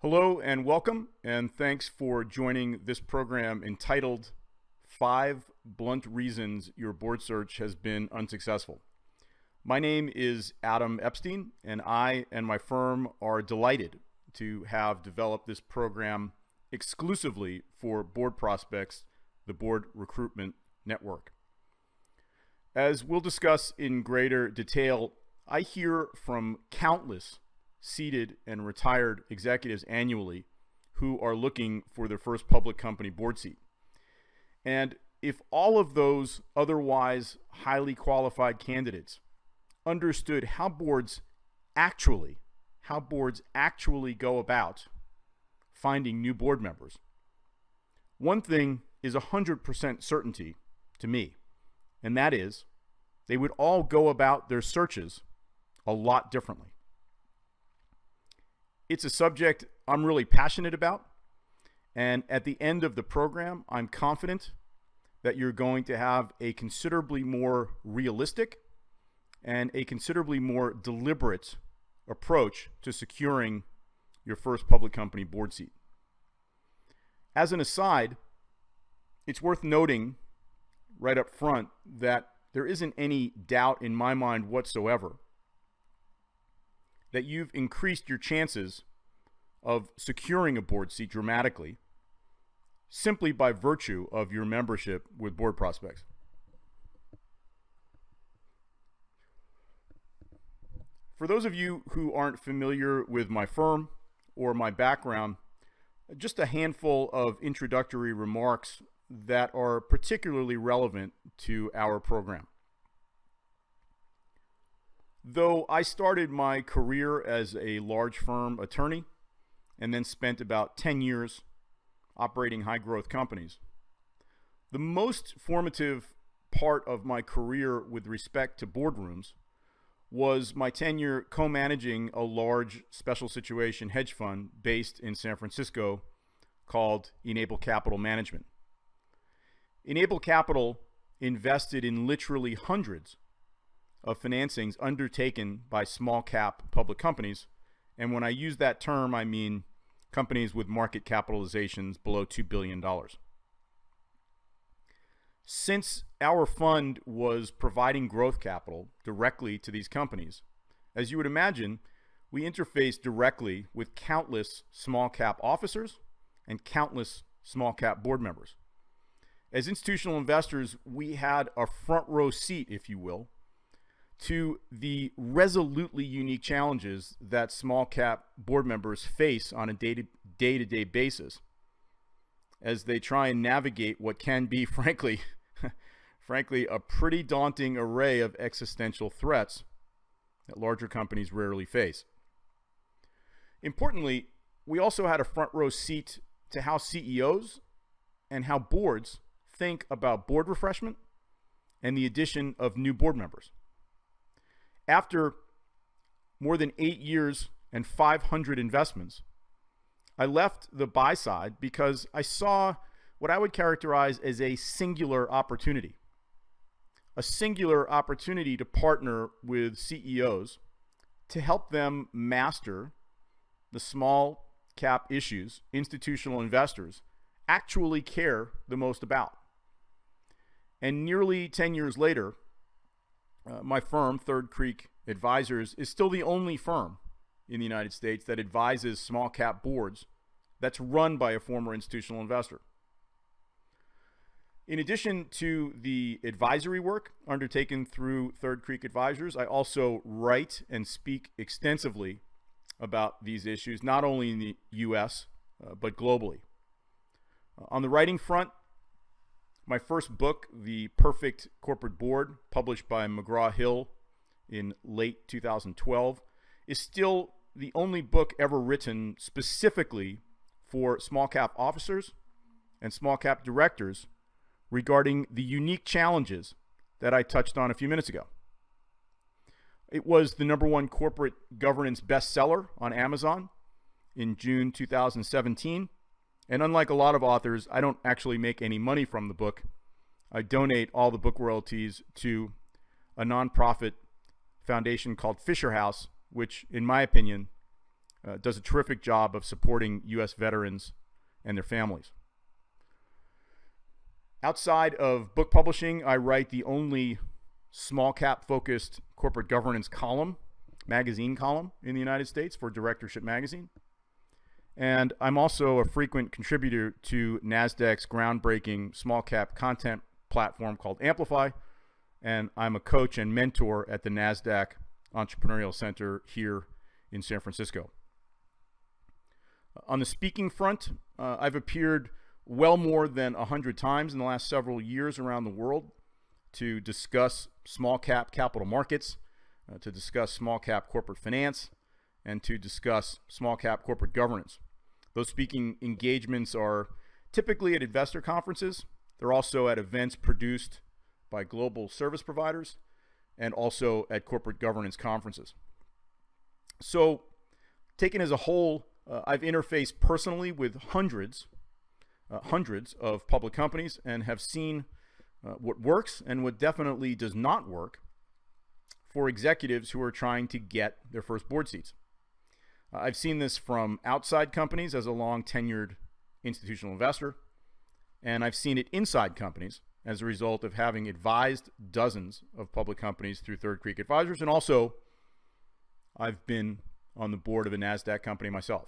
Hello and welcome, and thanks for joining this program entitled 5 Blunt Reasons Your Board Search Has Been Unsuccessful. My name is Adam Epstein, and I and my firm are delighted to have developed this program exclusively for board prospects, the Board Recruitment Network. As we'll discuss in greater detail, I hear from countless seated and retired executives annually who are looking for their first public company board seat. And if all of those otherwise highly qualified candidates understood how boards actually go about finding new board members, one thing is 100% certainty to me, and that is they would all go about their searches a lot differently. It's a subject I'm really passionate about, and at the end of the program, I'm confident that you're going to have a considerably more realistic and a considerably more deliberate approach to securing your first public company board seat. As an aside, it's worth noting right up front that there isn't any doubt in my mind whatsoever that you've increased your chances of securing a board seat dramatically simply by virtue of your membership with Board Prospects. For those of you who aren't familiar with my firm or my background, just a handful of introductory remarks that are particularly relevant to our program. Though I started my career as a large firm attorney and then spent about 10 years operating high growth companies, the most formative part of my career with respect to boardrooms was my tenure co-managing a large special situation hedge fund based in San Francisco called Enable Capital Management. Enable Capital invested in literally hundreds of financings undertaken by small cap public companies. And when I use that term, I mean companies with market capitalizations below $2 billion. Since our fund was providing growth capital directly to these companies, as you would imagine, we interfaced directly with countless small cap officers and countless small cap board members. As institutional investors, we had a front row seat, if you will, to the resolutely unique challenges that small cap board members face on a day-to-day basis as they try and navigate what can be, frankly, a pretty daunting array of existential threats that larger companies rarely face. Importantly, we also had a front row seat to how CEOs and how boards think about board refreshment and the addition of new board members. After more than 8 years and 500 investments, I left the buy side because I saw what I would characterize as a singular opportunity to partner with CEOs to help them master the small cap issues institutional investors actually care the most about. And nearly 10 years later, my firm, Third Creek Advisors, is still the only firm in the United States that advises small cap boards that's run by a former institutional investor. In addition to the advisory work undertaken through Third Creek Advisors, I also write and speak extensively about these issues, not only in the US, but globally. On the writing front, my first book, The Perfect Corporate Board, published by McGraw-Hill in late 2012, is still the only book ever written specifically for small cap officers and small cap directors regarding the unique challenges that I touched on a few minutes ago. It was the #1 corporate governance bestseller on Amazon in June 2017. And unlike a lot of authors, I don't actually make any money from the book. I donate all the book royalties to a nonprofit foundation called Fisher House, which, in my opinion, does a terrific job of supporting U.S. veterans and their families. Outside of book publishing, I write the only small cap focused corporate governance magazine column in the United States for Directorship Magazine. And I'm also a frequent contributor to NASDAQ's groundbreaking small cap content platform called Amplify. And I'm a coach and mentor at the NASDAQ Entrepreneurial Center here in San Francisco. On the speaking front, I've appeared well more than 100 times in the last several years around the world to discuss small cap capital markets, to discuss small cap corporate finance, and to discuss small cap corporate governance. Those speaking engagements are typically at investor conferences. They're also at events produced by global service providers and also at corporate governance conferences. So, taken as a whole, I've interfaced personally with hundreds of public companies and have seen what works and what definitely does not work for executives who are trying to get their first board seats. I've seen this from outside companies as a long tenured institutional investor, and I've seen it inside companies as a result of having advised dozens of public companies through Third Creek Advisors, and also I've been on the board of a NASDAQ company myself.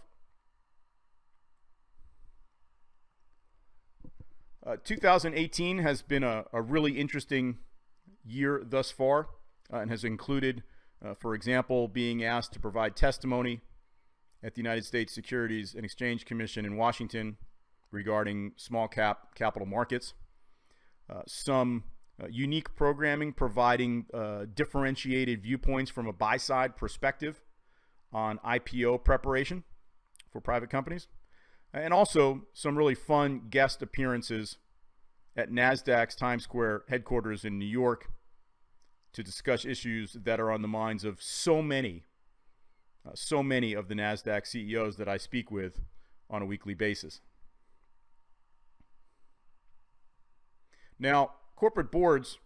2018 has been a really interesting year thus far, and has included, for example, being asked to provide testimony at the United States Securities and Exchange Commission in Washington regarding small cap capital markets. Some unique programming providing differentiated viewpoints from a buy-side perspective on IPO preparation for private companies. And also some really fun guest appearances at NASDAQ's Times Square headquarters in New York to discuss issues that are on the minds of so many of the NASDAQ CEOs that I speak with on a weekly basis. Now, corporate boards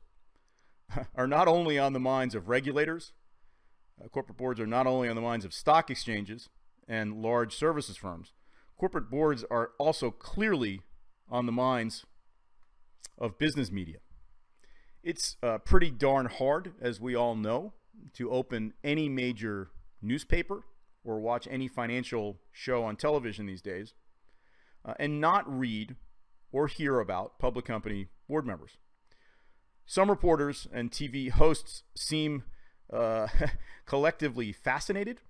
are not only on the minds of regulators, corporate boards are not only on the minds of stock exchanges and large services firms. Corporate boards are also clearly on the minds of business media. It's pretty darn hard, as we all know, to open any major newspaper or watch any financial show on television these days and not read or hear about public company board members. Some reporters and TV hosts seem collectively fascinated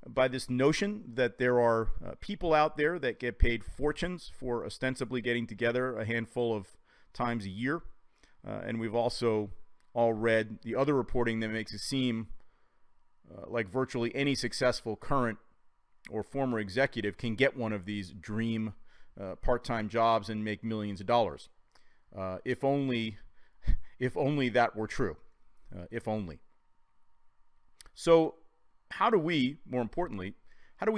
by this notion that there are people out there that get paid fortunes for ostensibly getting together a handful of times a year. And we've also all read the other reporting that makes it seem like virtually any successful current or former executive can get one of these dream part-time jobs and make millions of dollars. If only that were true. If only. So how do we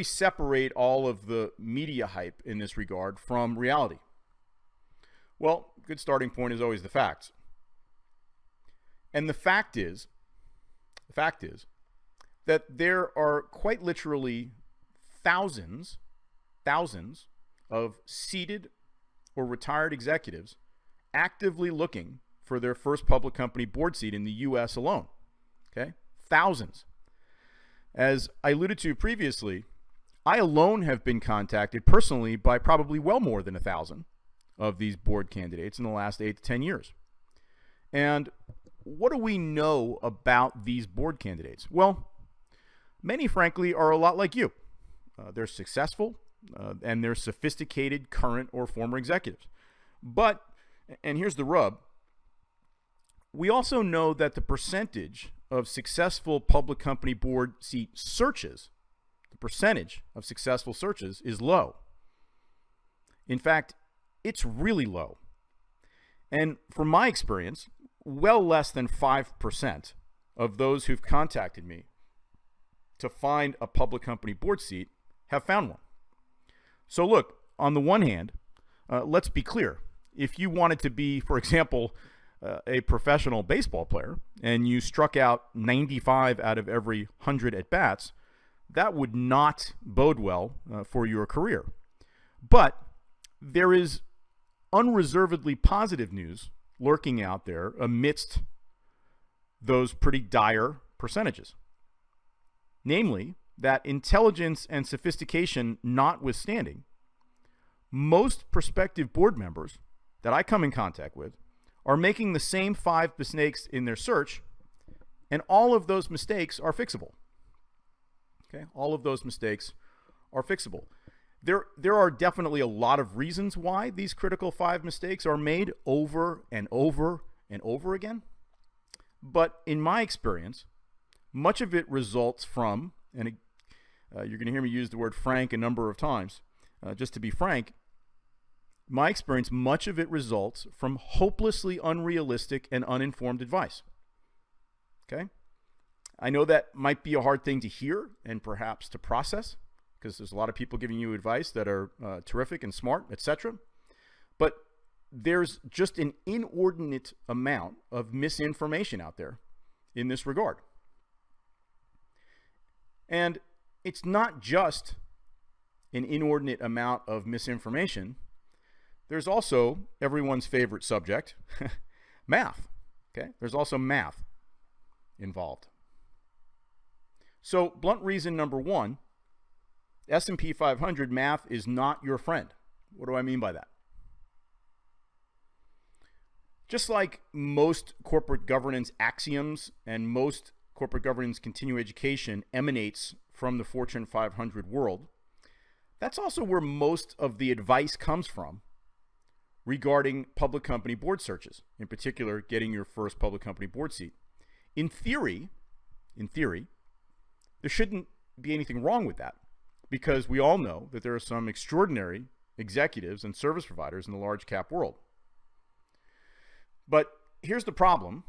separate all of the media hype in this regard from reality? Well, a good starting point is always the facts. And the fact is that there are quite literally thousands of seated or retired executives actively looking for their first public company board seat in the U.S. alone. Okay? Thousands. As I alluded to previously, I alone have been contacted personally by probably well more than 1,000 of these board candidates in the last 8 to 10 years. And what do we know about these board candidates? Well, many, frankly, are a lot like you. They're successful and they're sophisticated current or former executives. But, and here's the rub, we also know that the percentage of successful public company board seat searches, the percentage of successful searches is low. In fact, it's really low. And from my experience, well less than 5% of those who've contacted me to find a public company board seat have found one. So look, on the one hand, let's be clear. If you wanted to be, for example, a professional baseball player and you struck out 95 out of every 100 at-bats, that would not bode well for your career. But there is unreservedly positive news lurking out there amidst those pretty dire percentages. Namely, that intelligence and sophistication notwithstanding, most prospective board members that I come in contact with are making the same 5 mistakes in their search, and all of those mistakes are fixable. Okay, all of those mistakes are fixable. There are definitely a lot of reasons why these critical 5 mistakes are made over and over and over again. But in my experience, much of it results from, and you're going to hear me use the word frank a number of times, just to be frank, my experience, much of it results from hopelessly unrealistic and uninformed advice. Okay? I know that might be a hard thing to hear and perhaps to process, because there's a lot of people giving you advice that are terrific and smart, etc. But there's just an inordinate amount of misinformation out there in this regard. And it's not just an inordinate amount of misinformation. There's also everyone's favorite subject, math. Okay? There's also math involved. So, blunt reason number 1, S&P 500 math is not your friend. What do I mean by that? Just like most corporate governance axioms and most corporate governance continuing education emanates from the Fortune 500 world, that's also where most of the advice comes from regarding public company board searches, in particular, getting your first public company board seat. In theory, there shouldn't be anything wrong with that, because we all know that there are some extraordinary executives and service providers in the large cap world. But here's the problem,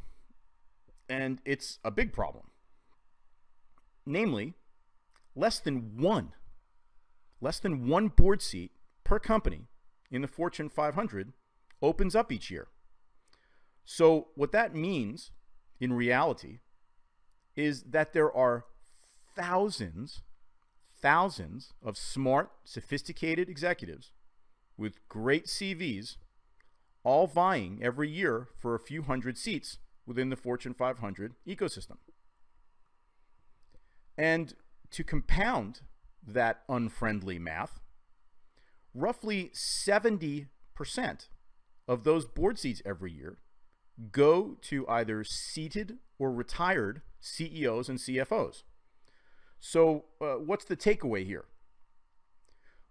and it's a big problem. Namely, less than one board seat per company in the Fortune 500 opens up each year. So what that means in reality is that there are thousands of smart, sophisticated executives with great CVs all vying every year for a few hundred seats within the Fortune 500 ecosystem. And to compound that unfriendly math, roughly 70% of those board seats every year go to either seated or retired CEOs and CFOs. So what's the takeaway here?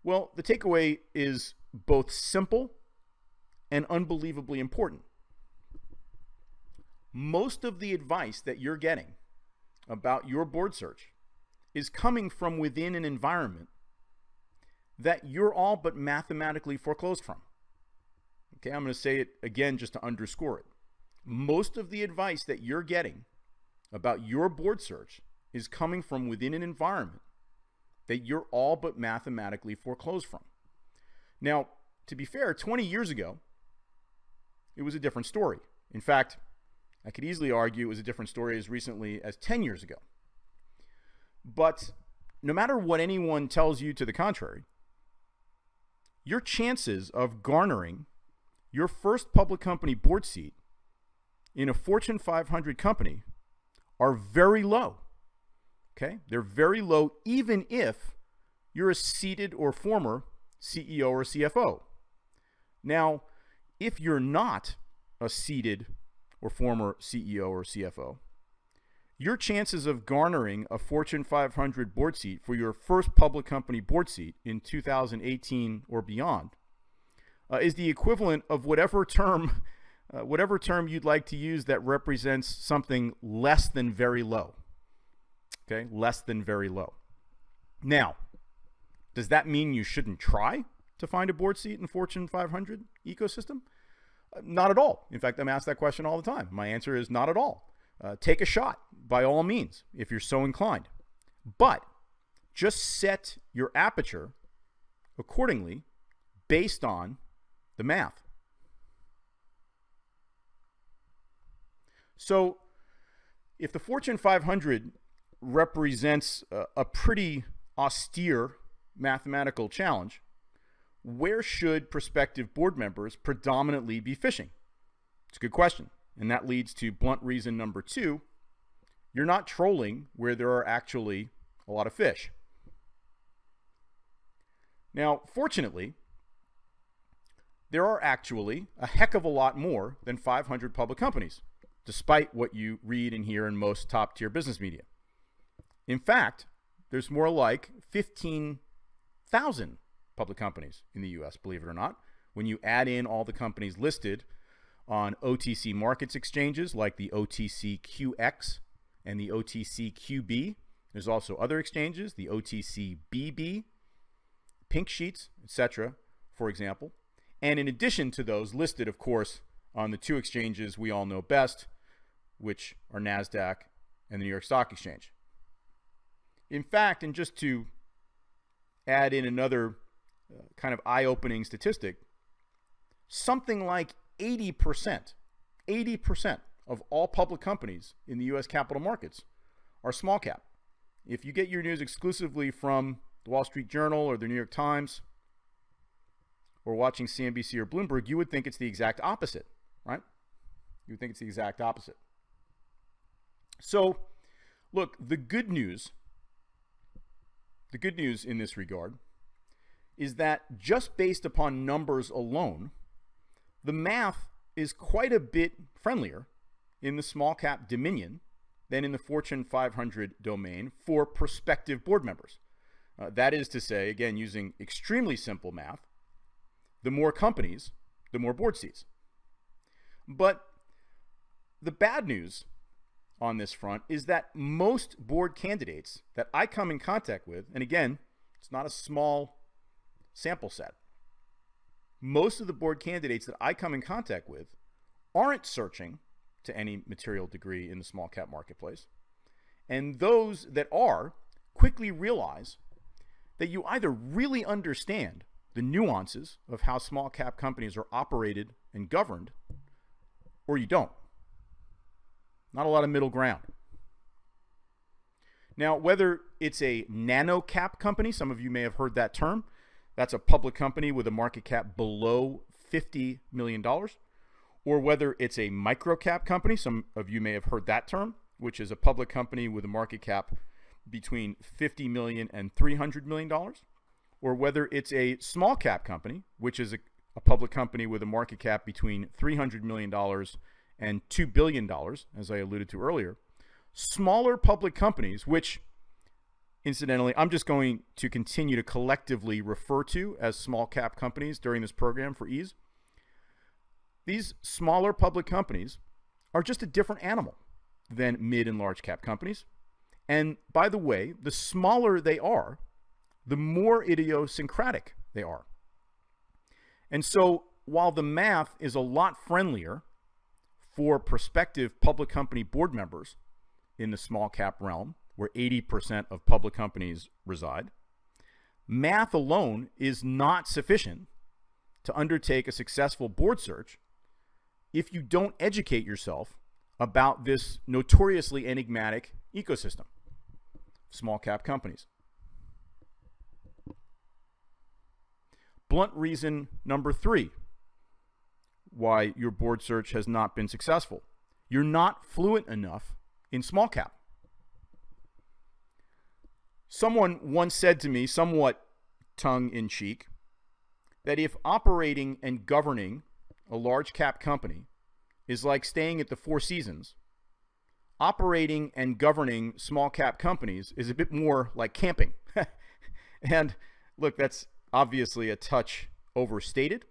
Well, the takeaway is both simple and unbelievably important. Most of the advice that you're getting about your board search is coming from within an environment that you're all but mathematically foreclosed from. Okay, I'm going to say it again just to underscore it. Most of the advice that you're getting about your board search is coming from within an environment that you're all but mathematically foreclosed from. Now, to be fair, 20 years ago, it was a different story. In fact, I could easily argue it was a different story as recently as 10 years ago. But no matter what anyone tells you to the contrary, your chances of garnering your first public company board seat in a Fortune 500 company are very low. Okay? They're very low even if you're a seated or former CEO or CFO. Now, if you're not a seated or former CEO or CFO, your chances of garnering a Fortune 500 board seat for your first public company board seat in 2018 or beyond is the equivalent of whatever term you'd like to use that represents something less than very low. Okay, less than very low. Now, does that mean you shouldn't try to find a board seat in Fortune 500 ecosystem? Not at all. In fact, I'm asked that question all the time. My answer is not at all. Take a shot, by all means, if you're so inclined. But just set your aperture accordingly based on the math. So if the Fortune 500 represents a pretty austere mathematical challenge. Where should prospective board members predominantly be fishing? It's a good question. And that leads to blunt reason number 2. You're not trolling where there are actually a lot of fish. Now, fortunately, there are actually a heck of a lot more than 500 public companies, despite what you read and hear in most top-tier business media. In fact, there's more like 15,000 public companies in the US, believe it or not, when you add in all the companies listed on OTC markets exchanges like the OTCQX and the OTCQB. There's also other exchanges, the OTCBB, Pink Sheets, etc., for example. And in addition to those listed, of course, on the 2 exchanges we all know best, which are NASDAQ and the New York Stock Exchange. In fact, and just to add in another kind of eye-opening statistic, something like 80% of all public companies in the U.S. capital markets are small cap. If you get your news exclusively from the Wall Street Journal or the New York Times or watching CNBC or Bloomberg, you would think it's the exact opposite, right? You would think it's the exact opposite. So, look, the good news in this regard is that just based upon numbers alone, the math is quite a bit friendlier in the small cap dominion than in the Fortune 500 domain for prospective board members. That is to say, again, using extremely simple math, the more companies, the more board seats. But the bad news on this front is that most board candidates that I come in contact with, and again, it's not a small sample set, most of the board candidates that I come in contact with aren't searching to any material degree in the small cap marketplace. And those that are quickly realize that you either really understand the nuances of how small cap companies are operated and governed, or you don't. Not a lot of middle ground. Now, whether it's a nano cap company, some of you may have heard that term, that's a public company with a market cap below $50 million, or whether it's a micro cap company, some of you may have heard that term, which is a public company with a market cap between $50 million and $300 million, or whether it's a small cap company, which is a public company with a market cap between $300 million and $2 billion, as I alluded to earlier. Smaller public companies, which incidentally, I'm just going to continue to collectively refer to as small cap companies during this program for ease. These smaller public companies are just a different animal than mid and large cap companies. And by the way, the smaller they are, the more idiosyncratic they are. And so while the math is a lot friendlier for prospective public company board members in the small cap realm, where 80% of public companies reside, math alone is not sufficient to undertake a successful board search if you don't educate yourself about this notoriously enigmatic ecosystem, small cap companies. Blunt reason number 3 why your board search has not been successful. You're not fluent enough in small cap. Someone once said to me, somewhat tongue-in-cheek, that if operating and governing a large cap company is like staying at the Four Seasons, operating and governing small cap companies is a bit more like camping. And look, that's obviously a touch overstated,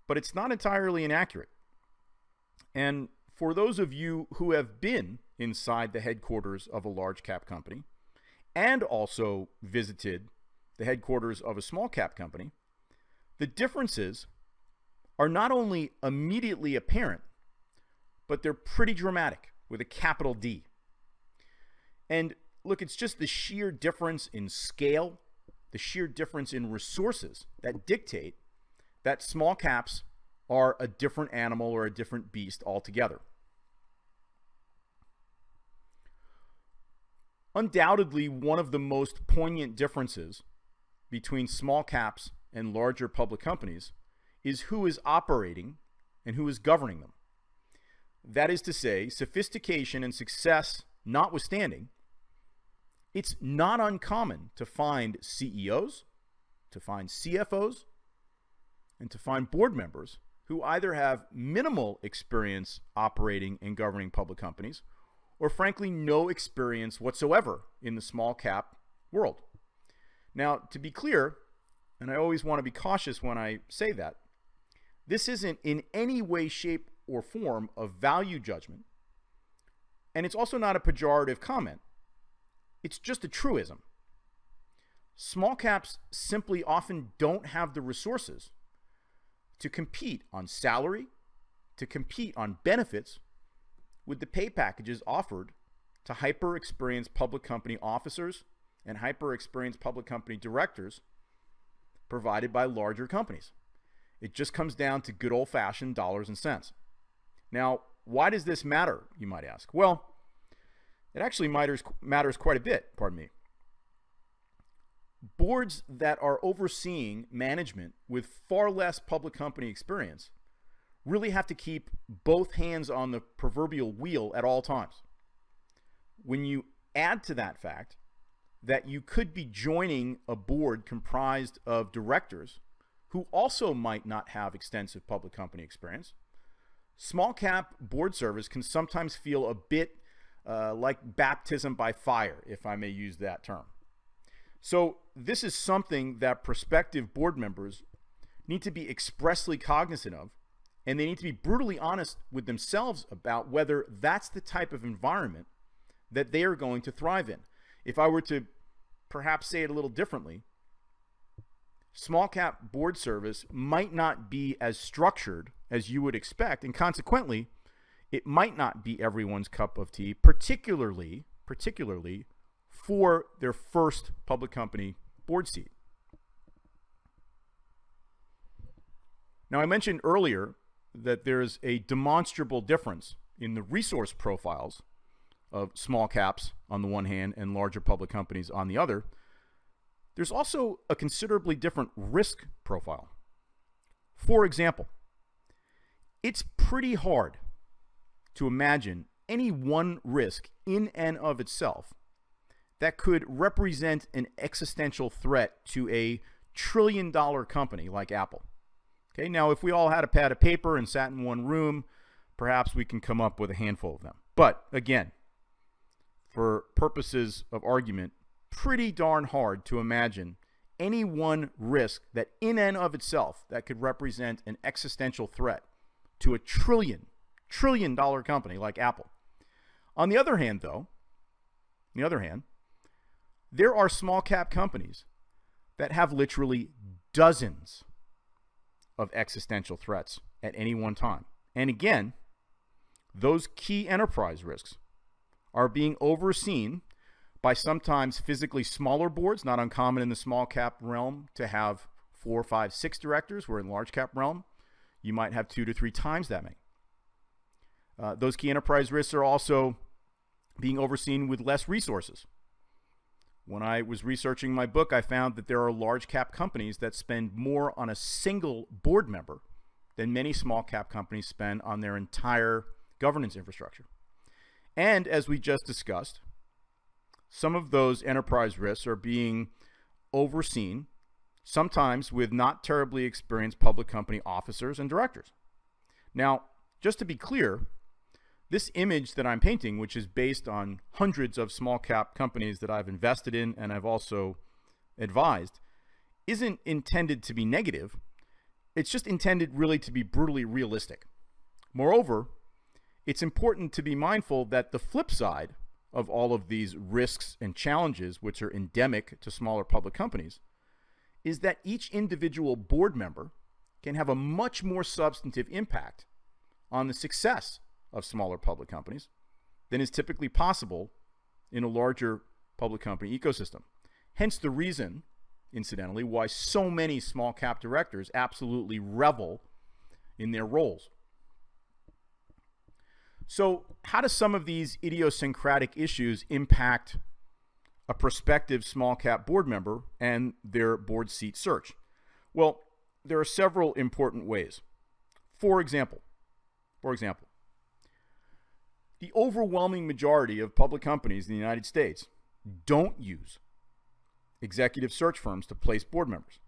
but it's not entirely inaccurate. And for those of you who have been inside the headquarters of a large cap company and also visited the headquarters of a small cap company, the differences are not only immediately apparent, but they're pretty dramatic with a capital D. And look, it's just the sheer difference in scale, the sheer difference in resources that dictate that small caps are a different animal or a different beast altogether. Undoubtedly, one of the most poignant differences between small caps and larger public companies is who is operating and who is governing them. That is to say, sophistication and success notwithstanding, it's not uncommon to find CEOs, to find CFOs, and to find board members who either have minimal experience operating and governing public companies or frankly no experience whatsoever in the small cap world. Now, to be clear, and I always want to be cautious when I say that, this isn't in any way, shape, or form a value judgment, and it's also not a pejorative comment. It's just a truism. Small caps simply often don't have the resources to compete on salary, to compete on benefits with the pay packages offered to hyper-experienced public company officers and hyper-experienced public company directors provided by larger companies. It just comes down to good old-fashioned dollars and cents. Now, why does this matter, you might ask? Well, it actually matters quite a bit, pardon me. Boards that are overseeing management with far less public company experience really have to keep both hands on the proverbial wheel at all times. When you add to that fact that you could be joining a board comprised of directors who also might not have extensive public company experience, small cap board service can sometimes feel a bit like baptism by fire, if I may use that term. So this is something that prospective board members need to be expressly cognizant of, and they need to be brutally honest with themselves about whether that's the type of environment that they are going to thrive in. If I were to perhaps say it a little differently, small cap board service might not be as structured as you would expect, and consequently, it might not be everyone's cup of tea, particularly for their first public company board seat. Now, I mentioned earlier that there's a demonstrable difference in the resource profiles of small caps on the one hand and larger public companies on the other. There's also a considerably different risk profile. For example, it's pretty hard to imagine any one risk in and of itself that could represent an existential threat to a trillion-dollar company like Apple. Okay, now if we all had a pad of paper and sat in one room, perhaps we can come up with a handful of them. But again, for purposes of argument, pretty darn hard to imagine any one risk that in and of itself that could represent an existential threat to a trillion-dollar company like Apple. On the other hand, though, there are small cap companies that have literally dozens of existential threats at any one time. And again, those key enterprise risks are being overseen by sometimes physically smaller boards, not uncommon in the small cap realm to have 4, 5, 6 directors, where in large cap realm, you might have 2 to 3 times that many. Those key enterprise risks are also being overseen with less resources. When I was researching my book, I found that there are large cap companies that spend more on a single board member than many small cap companies spend on their entire governance infrastructure. And as we just discussed, some of those enterprise risks are being overseen, sometimes with not terribly experienced public company officers and directors. Now, just to be clear, this image that I'm painting, which is based on hundreds of small cap companies that I've invested in and I've also advised, isn't intended to be negative. It's just intended really to be brutally realistic. Moreover, it's important to be mindful that the flip side of all of these risks and challenges, which are endemic to smaller public companies, is that each individual board member can have a much more substantive impact on the success of smaller public companies than is typically possible in a larger public company ecosystem. Hence the reason, incidentally, why so many small cap directors absolutely revel in their roles. So how do some of these idiosyncratic issues impact a prospective small cap board member and their board seat search? Well, there are several important ways. For example, the overwhelming majority of public companies in the United States don't use executive search firms to place board members.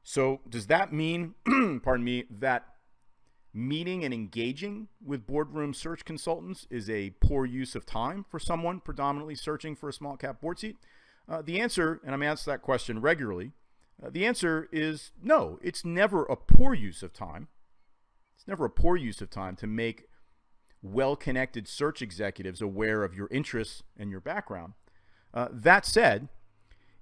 So does that mean, pardon me, that meeting and engaging with boardroom search consultants is a poor use of time for someone predominantly searching for a small cap board seat? The answer, and I'm asked that question regularly, the answer is no. It's never a poor use of time. It's never a poor use of time to make well-connected search executives aware of your interests and your background. That said,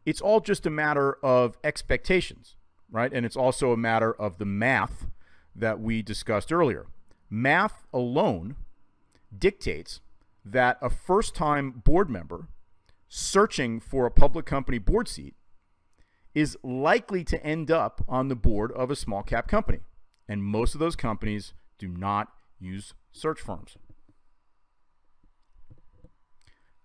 it's all just a matter of expectations, right? And it's also a matter of the math that we discussed earlier. Math alone dictates that a first-time board member searching for a public company board seat is likely to end up on the board of a small cap company. And most of those companies do not use search firms.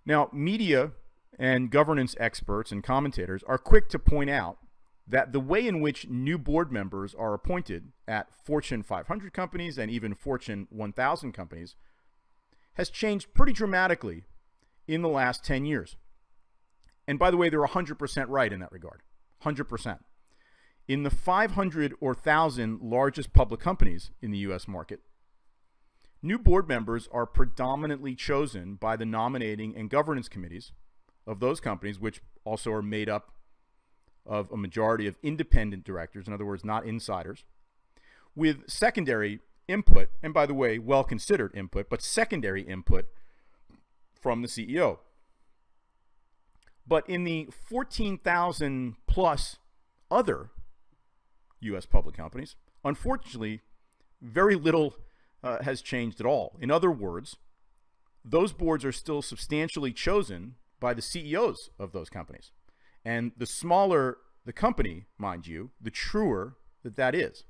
Now, media and governance experts and commentators are quick to point out that the way in which new board members are appointed at Fortune 500 companies and even Fortune 1000 companies has changed pretty dramatically in the last 10 years. And by the way, they're 100% right in that regard. 100%. In the 500 or 1,000 largest public companies in the US market, new board members are predominantly chosen by the nominating and governance committees of those companies, which also are made up of a majority of independent directors, in other words, not insiders, with secondary input, and by the way, well-considered input, but secondary input from the CEO. But in the 14,000 plus other U.S. public companies, unfortunately, very little has changed at all. In other words, those boards are still substantially chosen by the CEOs of those companies. And the smaller the company, mind you, the truer that is.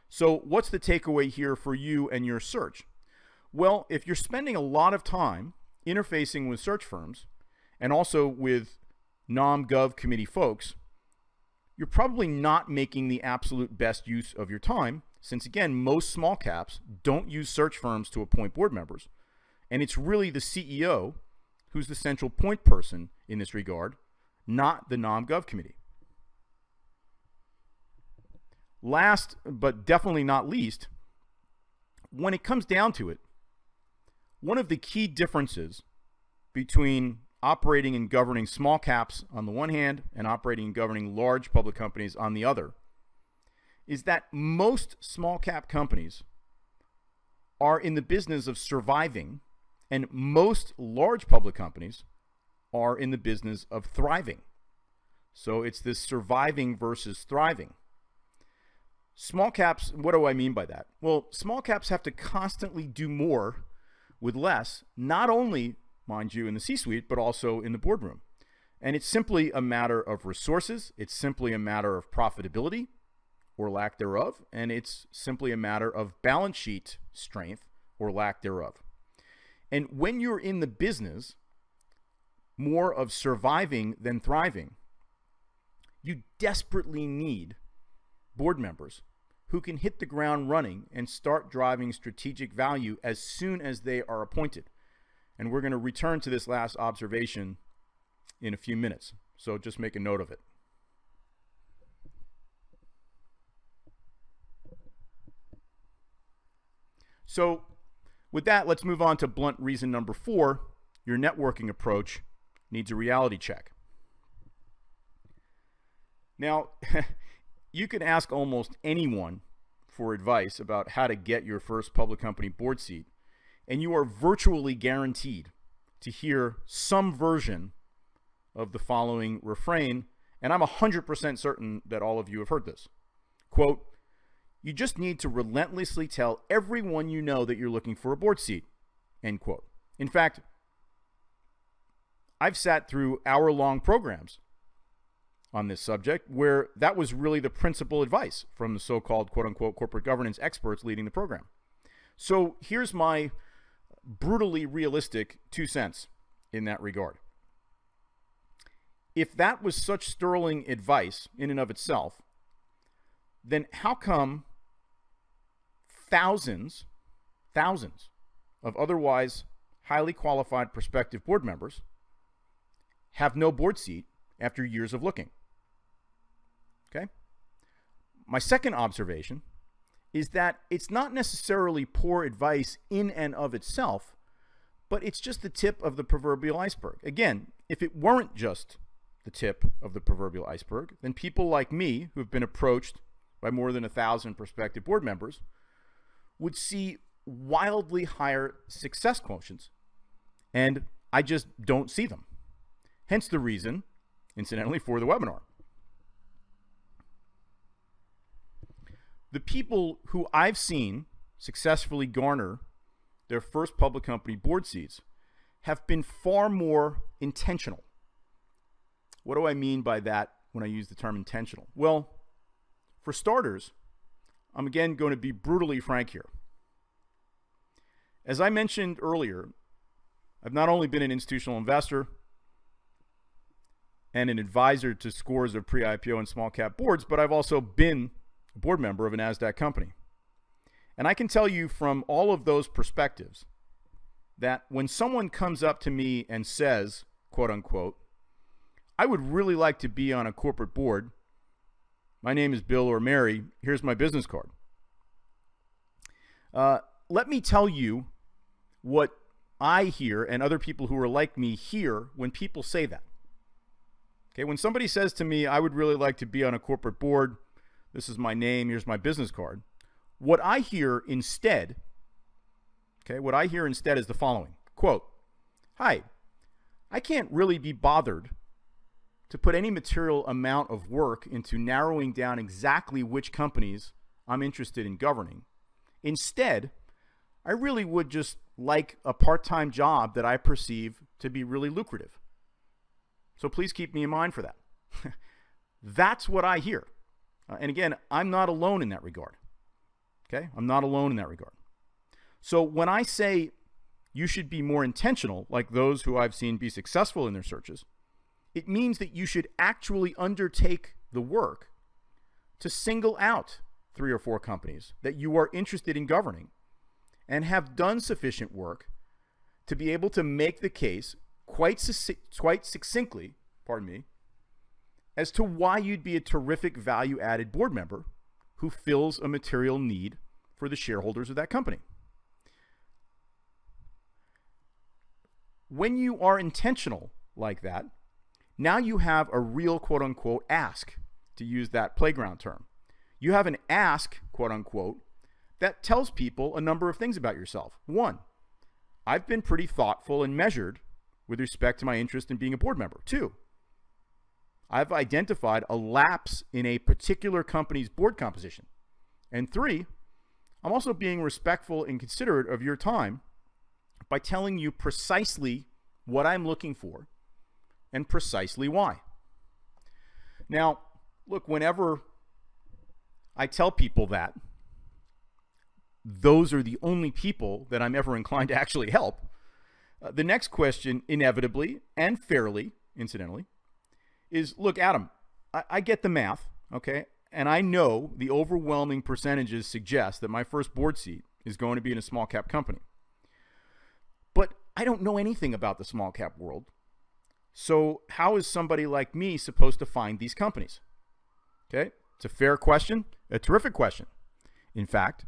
So what's the takeaway here for you and your search? Well, if you're spending a lot of time interfacing with search firms and also with nom-gov committee folks, you're probably not making the absolute best use of your time, since again, most small caps don't use search firms to appoint board members. And it's really the CEO who's the central point person in this regard, not the nom-gov committee. Last, but definitely not least, when it comes down to it, one of the key differences between operating and governing small caps on the one hand and operating and governing large public companies on the other is that most small cap companies are in the business of surviving, and most large public companies are in the business of thriving. So it's this surviving versus thriving. Small caps, what do I mean by that? Well, small caps have to constantly do more with less, not only, mind you, in the C-suite, but also in the boardroom. And it's simply a matter of resources. It's simply a matter of profitability or lack thereof. And it's simply a matter of balance sheet strength or lack thereof. And when you're in the business more of surviving than thriving, you desperately need board members who can hit the ground running and start driving strategic value as soon as they are appointed. And we're going to return to this last observation in a few minutes. So just make a note of it. So with that, let's move on to blunt reason number 4. Your networking approach needs a reality check. Now, you can ask almost anyone for advice about how to get your first public company board seat, and you are virtually guaranteed to hear some version of the following refrain, and I'm 100% certain that all of you have heard this. Quote, "You just need to relentlessly tell everyone you know that you're looking for a board seat," end quote. In fact, I've sat through hour-long programs on this subject where that was really the principal advice from the so-called quote-unquote corporate governance experts leading the program. So here's my brutally realistic 2 cents in that regard. if that was such sterling advice in and of itself, then how come thousands of otherwise highly qualified prospective board members have no board seat after years of looking? Okay? My second observation is that it's not necessarily poor advice in and of itself, but it's just the tip of the proverbial iceberg. Again, if it weren't just the tip of the proverbial iceberg, then people like me, who have been approached by more than 1,000 prospective board members, would see wildly higher success quotients, and I just don't see them. Hence the reason, incidentally, for the webinar. The people who I've seen successfully garner their first public company board seats have been far more intentional. What do I mean by that when I use the term intentional? Well, for starters, I'm again going to be brutally frank here. As I mentioned earlier, I've not only been an institutional investor and an advisor to scores of pre-IPO and small cap boards, but I've also been a board member of a NASDAQ company. And I can tell you from all of those perspectives that when someone comes up to me and says, quote unquote, I would really like to be on a corporate board. My name is Bill or Mary. Here's my business card. Let me tell you what I hear and other people who are like me hear when people say that. Okay, when somebody says to me, I would really like to be on a corporate board, this is my name, here's my business card. What I hear instead, is the following. Quote, hi, I can't really be bothered to put any material amount of work into narrowing down exactly which companies I'm interested in governing. Instead, I really would just like a part-time job that I perceive to be really lucrative. So please keep me in mind for that. That's what I hear. And again, I'm not alone in that regard. Okay? I'm not alone in that regard. So when I say you should be more intentional, like those who I've seen be successful in their searches, it means that you should actually undertake the work to single out 3 or 4 companies that you are interested in governing and have done sufficient work to be able to make the case quite succinctly, as to why you'd be a terrific value-added board member who fills a material need for the shareholders of that company. When you are intentional like that, now you have a real quote-unquote ask, to use that playground term. You have an ask, quote-unquote, that tells people a number of things about yourself. 1, I've been pretty thoughtful and measured with respect to my interest in being a board member. 2, I've identified a lapse in a particular company's board composition. And 3, I'm also being respectful and considerate of your time by telling you precisely what I'm looking for and precisely why. Now, look, whenever I tell people that, those are the only people that I'm ever inclined to actually help. The next question, inevitably and fairly, incidentally, is, look, Adam, I get the math, okay? And I know the overwhelming percentages suggest that my first board seat is going to be in a small cap company. But I don't know anything about the small cap world. So how is somebody like me supposed to find these companies? Okay, it's a fair question, a terrific question. In fact,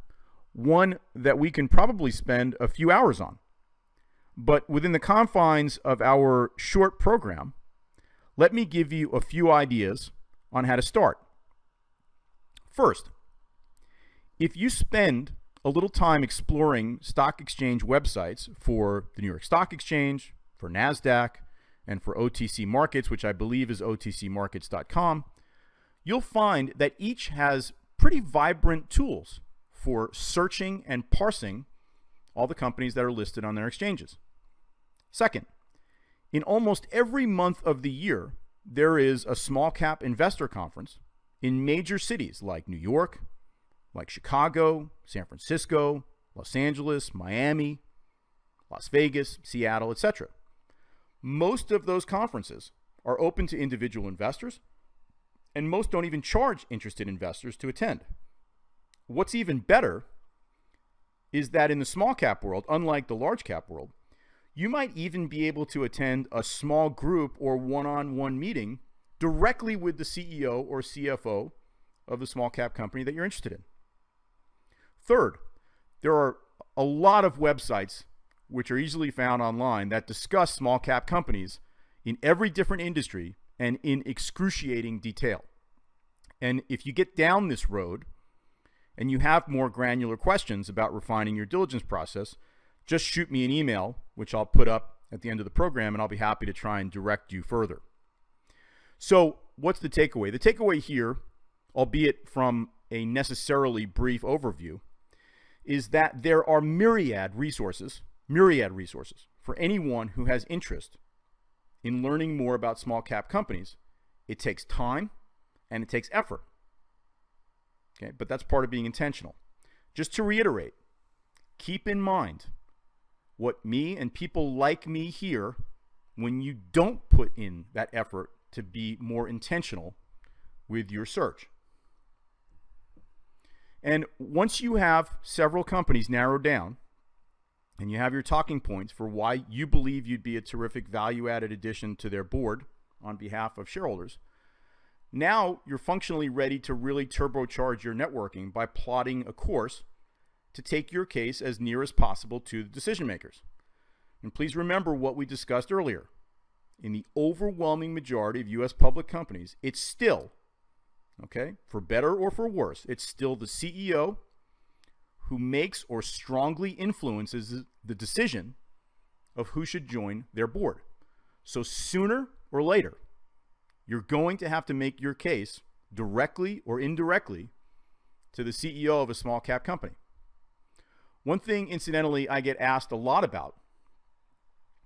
one that we can probably spend a few hours on. But within the confines of our short program, let me give you a few ideas on how to start. First, if you spend a little time exploring stock exchange websites for the New York Stock Exchange, for NASDAQ, and for OTC Markets, which I believe is otcmarkets.com, you'll find that each has pretty vibrant tools for searching and parsing all the companies that are listed on their exchanges. Second, in almost every month of the year, there is a small cap investor conference in major cities like New York, like Chicago, San Francisco, Los Angeles, Miami, Las Vegas, Seattle, etc. Most of those conferences are open to individual investors, and most don't even charge interested investors to attend. What's even better is that in the small cap world, unlike the large cap world, you might even be able to attend a small group or one-on-one meeting directly with the CEO or CFO of the small cap company that you're interested in. Third, there are a lot of websites which are easily found online that discuss small cap companies in every different industry and in excruciating detail. And if you get down this road and you have more granular questions about refining your diligence process, just shoot me an email, which I'll put up at the end of the program, and I'll be happy to try and direct you further. So what's the takeaway? The takeaway here, albeit from a necessarily brief overview, is that there are myriad resources for anyone who has interest in learning more about small cap companies. It takes time and it takes effort. Okay, but that's part of being intentional. Just to reiterate, keep in mind what me and people like me hear when you don't put in that effort to be more intentional with your search. And once you have several companies narrowed down and you have your talking points for why you believe you'd be a terrific value-added addition to their board on behalf of shareholders, now you're functionally ready to really turbocharge your networking by plotting a course to take your case as near as possible to the decision makers. And please remember what we discussed earlier. In the overwhelming majority of U.S. public companies, it's still, okay, for better or for worse, it's still the CEO who makes or strongly influences the decision of who should join their board. So sooner or later, you're going to have to make your case directly or indirectly to the CEO of a small cap company. One thing, incidentally, I get asked a lot about,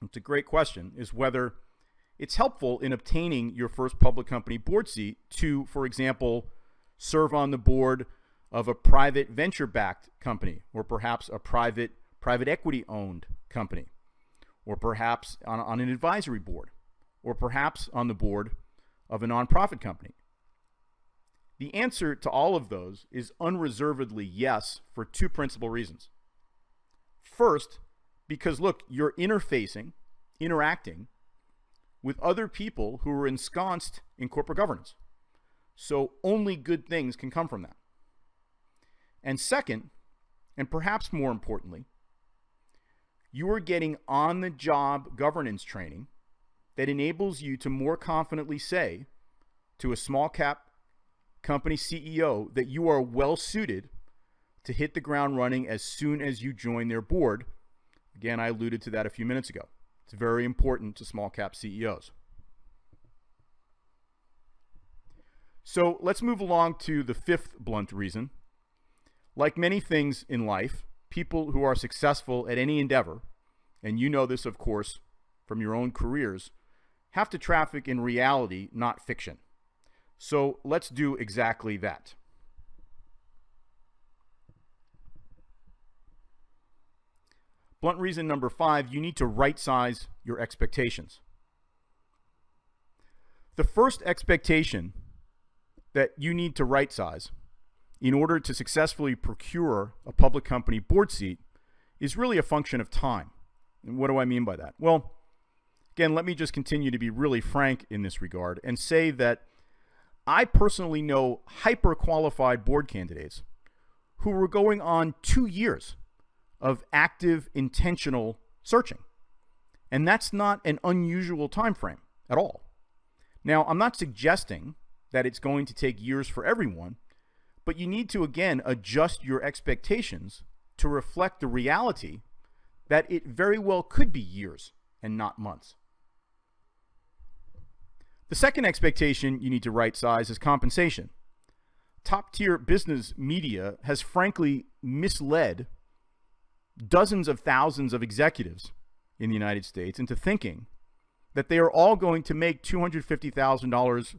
it's a great question, is whether it's helpful in obtaining your first public company board seat to, for example, serve on the board of a private venture-backed company, or perhaps a private equity-owned company, or perhaps on an advisory board, or perhaps on the board of a nonprofit company. The answer to all of those is unreservedly yes, for two principal reasons. First, because look, you're interacting with other people who are ensconced in corporate governance. So only good things can come from that. And second, and perhaps more importantly, you are getting on-the-job governance training that enables you to more confidently say to a small cap company CEO that you are well suited to hit the ground running as soon as you join their board. Again, I alluded to that a few minutes ago. It's very important to small cap CEOs. So let's move along to the fifth blunt reason. Like many things in life, people who are successful at any endeavor, and you know this, of course, from your own careers, have to traffic in reality, not fiction. So let's do exactly that. Blunt reason number 5, you need to right-size your expectations. The first expectation that you need to right-size in order to successfully procure a public company board seat is really a function of time. And what do I mean by that? Well, again, let me just continue to be really frank in this regard and say that I personally know hyper-qualified board candidates who were going on 2 years of active, intentional searching. And that's not an unusual time frame at all. Now, I'm not suggesting that it's going to take years for everyone, but you need to, again, adjust your expectations to reflect the reality that it very well could be years and not months. The second expectation you need to right size is compensation. Top-tier business media has frankly misled dozens of thousands of executives in the United States into thinking that they are all going to make $250,000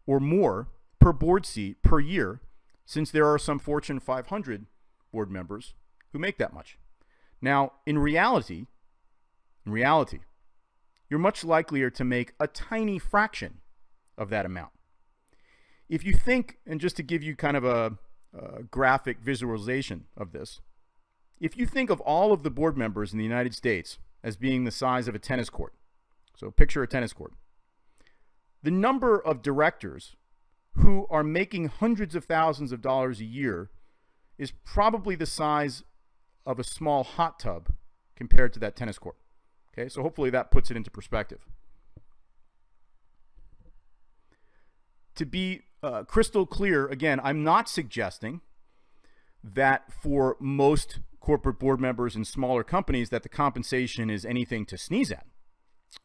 or more per board seat per year, since there are some Fortune 500 board members who make that much. Now, in reality, you're much likelier to make a tiny fraction of that amount. If you think, and just to give you kind of a graphic visualization of this, if you think of all of the board members in the United States as being the size of a tennis court, so picture a tennis court, the number of directors who are making hundreds of thousands of dollars a year is probably the size of a small hot tub compared to that tennis court. Okay, so hopefully that puts it into perspective. To be crystal clear, again, I'm not suggesting that for most corporate board members in smaller companies that the compensation is anything to sneeze at.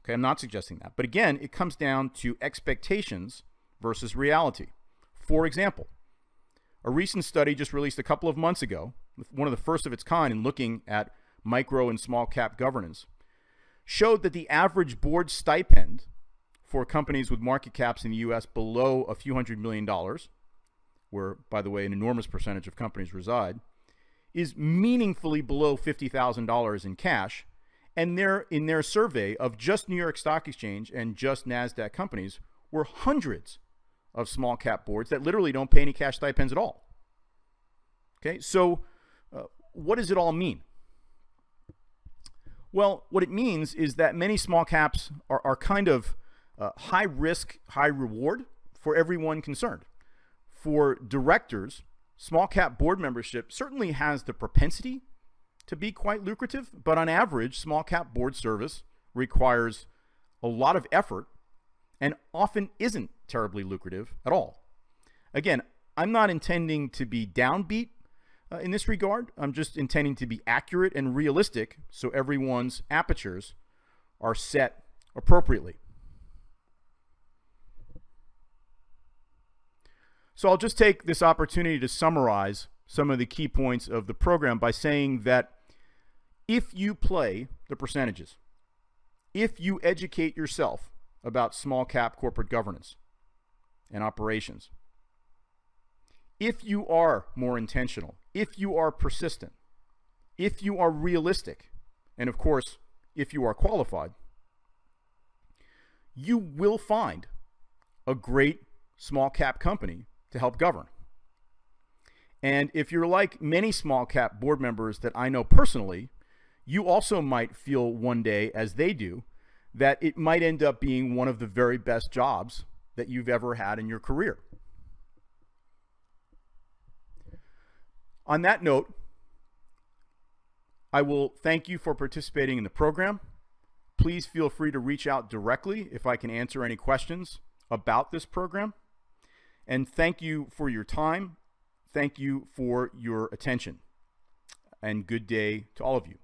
Okay, I'm not suggesting that. But again, it comes down to expectations versus reality. For example, a recent study just released a couple of months ago, one of the first of its kind in looking at micro and small cap governance, showed that the average board stipend for companies with market caps in the US below a few $100 million, where, by the way, an enormous percentage of companies reside, is meaningfully below $50,000 in cash. And in their survey of just New York Stock Exchange and just NASDAQ companies were hundreds of small cap boards that literally don't pay any cash stipends at all. Okay, so what does it all mean? Well, what it means is that many small caps are kind of high risk, high reward for everyone concerned. For directors, small cap board membership certainly has the propensity to be quite lucrative, but on average, small cap board service requires a lot of effort and often isn't terribly lucrative at all. Again, I'm not intending to be downbeat in this regard. I'm just intending to be accurate and realistic so everyone's apertures are set appropriately. So I'll just take this opportunity to summarize some of the key points of the program by saying that if you play the percentages, if you educate yourself about small cap corporate governance and operations, if you are more intentional, if you are persistent, if you are realistic, and of course, if you are qualified, you will find a great small cap company to help govern. And if you're like many small cap board members that I know personally, you also might feel one day, as they do, that it might end up being one of the very best jobs that you've ever had in your career. On that note, I will thank you for participating in the program. Please feel free to reach out directly if I can answer any questions about this program. And thank you for your time. Thank you for your attention. And good day to all of you.